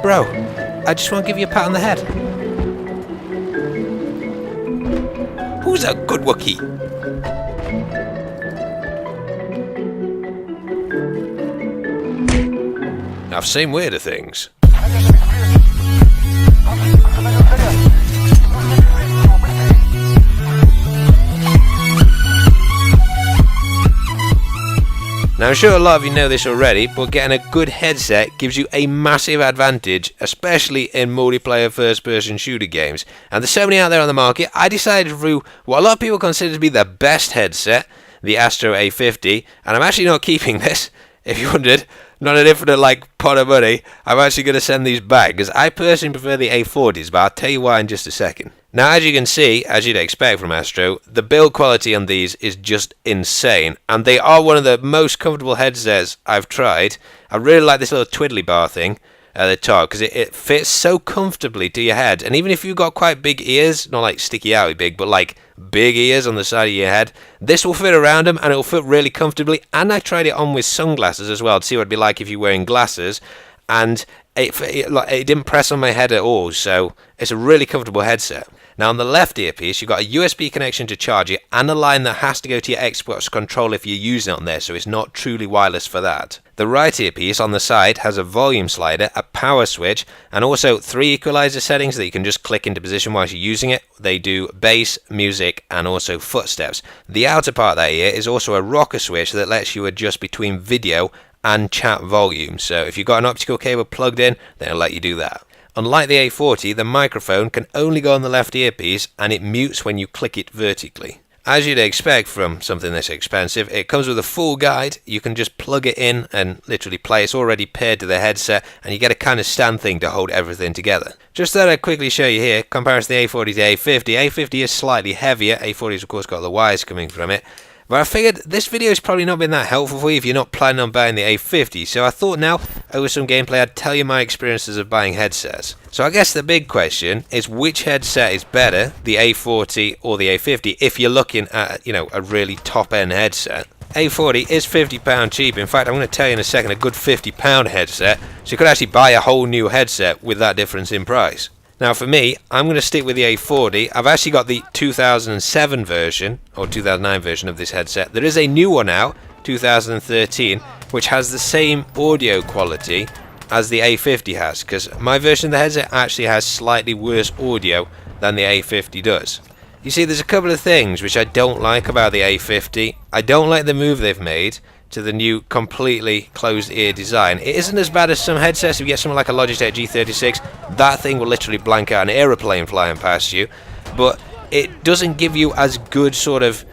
Bro, I just want to give you a pat on the head. Who's a good Wookiee? I've seen weirder things. Now, I'm sure a lot of you know this already, but getting a good headset gives you a massive advantage, especially in multiplayer first-person shooter games. And there's so many out there on the market, I decided to review what a lot of people consider to be the best headset, the Astro A50, and I'm actually not keeping this, if you wondered. Not an infinite pot of money. I'm actually going to send these back because I personally prefer the A40s, but I'll tell you why in just a second. Now, as you can see, as you'd expect from Astro, the build quality on these is just insane, and they are one of the most comfortable headsets I've tried. I really like this little twiddly bar thing at the top because it fits so comfortably to your head, and even if you've got quite big ears, not like sticky outy big, but like big ears on the side of your head, this will fit around them and it'll fit really comfortably. And I tried it on with sunglasses as well to see what it'd be like if you're wearing glasses, and it didn't press on my head at all, so it's a really comfortable headset. Now, on the left earpiece, you've got a USB connection to charge it and a line that has to go to your Xbox controller if you're using it on there, so it's not truly wireless for that. The right earpiece on the side has a volume slider, a power switch, and also 3 equalizer settings that you can just click into position whilst you're using it. They do bass, music, and also footsteps. The outer part of that ear is also a rocker switch that lets you adjust between video and chat volume, so if you've got an optical cable plugged in, then it'll let you do that. Unlike the A40, the microphone can only go on the left earpiece and it mutes when you click it vertically. As you'd expect from something this expensive, it comes with a full guide. You can just plug it in and literally play. It's already paired to the headset and you get a kind of stand thing to hold everything together. Just thought I'd quickly show you here, comparison to the A40 to the A50. A50 is slightly heavier, A40's of course got the wires coming from it. But I figured this video has probably not been that helpful for you if you're not planning on buying the A50, so I thought now, over some gameplay, I'd tell you my experiences of buying headsets. So I guess the big question is which headset is better, the A40 or the A50, if you're looking at, a really top-end headset. A40 is £50 cheap. In fact, I'm going to tell you in a second a good £50 headset, so you could actually buy a whole new headset with that difference in price. Now for me, I'm going to stick with the A40. I've actually got the 2007 version, or 2009 version of this headset. There is a new one out, 2013, which has the same audio quality as the A50 has, because my version of the headset actually has slightly worse audio than the A50 does. You see, there's a couple of things which I don't like about the A50. I don't like the move they've made to the new completely closed ear design. It isn't as bad as some headsets. If you get something like a Logitech G35, that thing will literally blank out an aeroplane flying past you, but it doesn't give you as good sort of...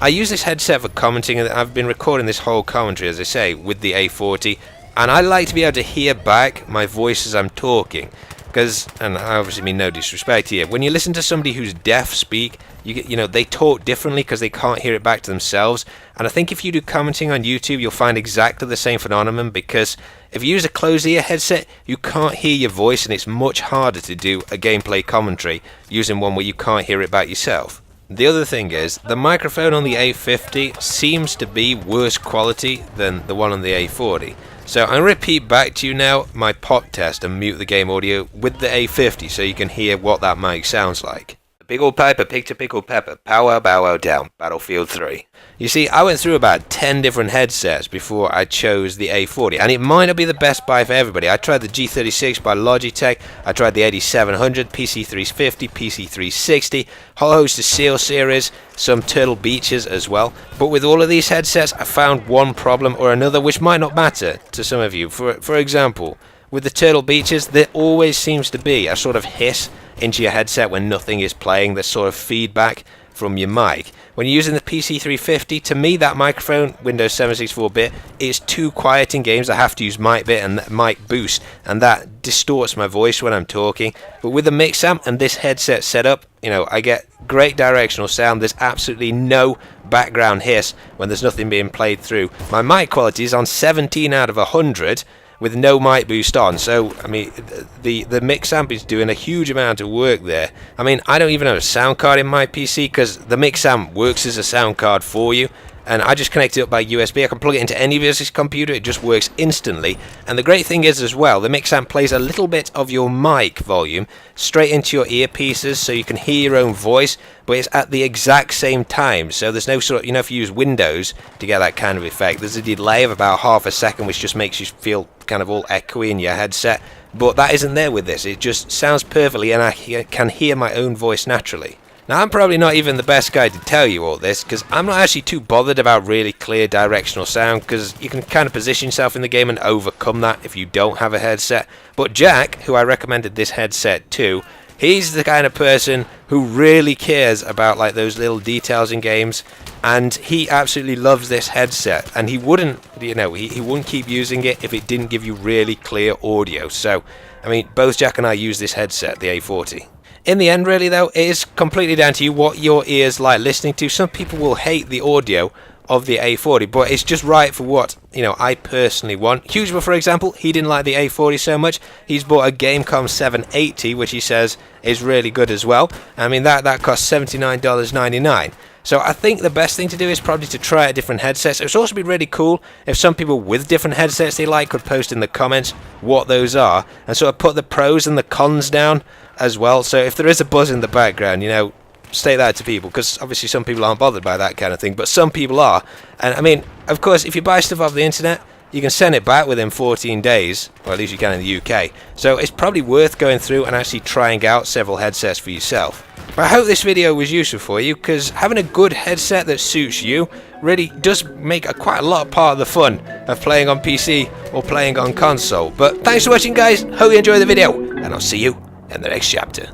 I use this headset for commenting, and I've been recording this whole commentary, as I say, with the A40, and I like to be able to hear back my voice as I'm talking. Because, and I obviously mean no disrespect here, when you listen to somebody who's deaf speak, they talk differently because they can't hear it back to themselves. And I think if you do commenting on YouTube, you'll find exactly the same phenomenon, because if you use a closed ear headset, you can't hear your voice, and it's much harder to do a gameplay commentary using one where you can't hear it back yourself. The other thing is, the microphone on the A50 seems to be worse quality than the one on the A40. So I'm going to repeat back to you now my pop test and mute the game audio with the A50 so you can hear what that mic sounds like. Big old piper picked a pickled pepper, pow wow bow wow down, Battlefield 3. You see, I went through about 10 different headsets before I chose the A40, and it might not be the best buy for everybody. I tried the G36 by Logitech, I tried the 8700, PC350, PC360, whole host of Steelseries, some Turtle Beaches as well. But with all of these headsets, I found one problem or another which might not matter to some of you. For example, with the Turtle Beaches, there always seems to be a sort of hiss into your headset when nothing is playing, the sort of feedback from your mic. When you're using the PC350, to me that microphone, Windows 764-bit, is too quiet in games. I have to use mic bit and mic boost, and that distorts my voice when I'm talking. But with the mix amp and this headset setup, I get great directional sound. There's absolutely no background hiss when there's nothing being played through. My mic quality is on 17 out of 100 with no mic boost on, so I mean the mix amp is doing a huge amount of work there. I mean, I don't even have a sound card in my PC because the mix amp works as a sound card for you, and I just connect it up by USB. I can plug it into any business computer, it just works instantly. And the great thing is as well, the mix amp plays a little bit of your mic volume straight into your earpieces, so you can hear your own voice, but it's at the exact same time. So there's no sort of, if you use Windows to get that kind of effect, there's a delay of about half a second, which just makes you feel kind of all echoey in your headset. But that isn't there with this. It just sounds perfectly, and I can hear my own voice naturally. Now, I'm probably not even the best guy to tell you all this, because I'm not actually too bothered about really clear directional sound, because you can kind of position yourself in the game and overcome that if you don't have a headset. But Jack, who I recommended this headset to, he's the kind of person who really cares about like those little details in games, and he absolutely loves this headset, and he wouldn't, he wouldn't keep using it if it didn't give you really clear audio. So, I mean, both Jack and I use this headset, the A40. In the end, really, though, it is completely down to you what your ears like listening to. Some people will hate the audio of the A40, but it's just right for what, I personally want. Hugebel, for example, he didn't like the A40 so much. He's bought a GameCom 780, which he says is really good as well. I mean, that costs $79.99. So I think the best thing to do is probably to try out different headsets. It's also be really cool if some people with different headsets they like could post in the comments what those are, and sort of put the pros and the cons down as well. So if there is a buzz in the background, state that to people, because obviously some people aren't bothered by that kind of thing, but some people are. And I mean, of course, if you buy stuff off the internet, you can send it back within 14 days, or at least you can in the UK. So it's probably worth going through and actually trying out several headsets for yourself. But I hope this video was useful for you, because having a good headset that suits you really does make quite a lot part of the fun of playing on PC or playing on console. But thanks for watching, guys. Hope you enjoyed the video, and I'll see you in the next chapter.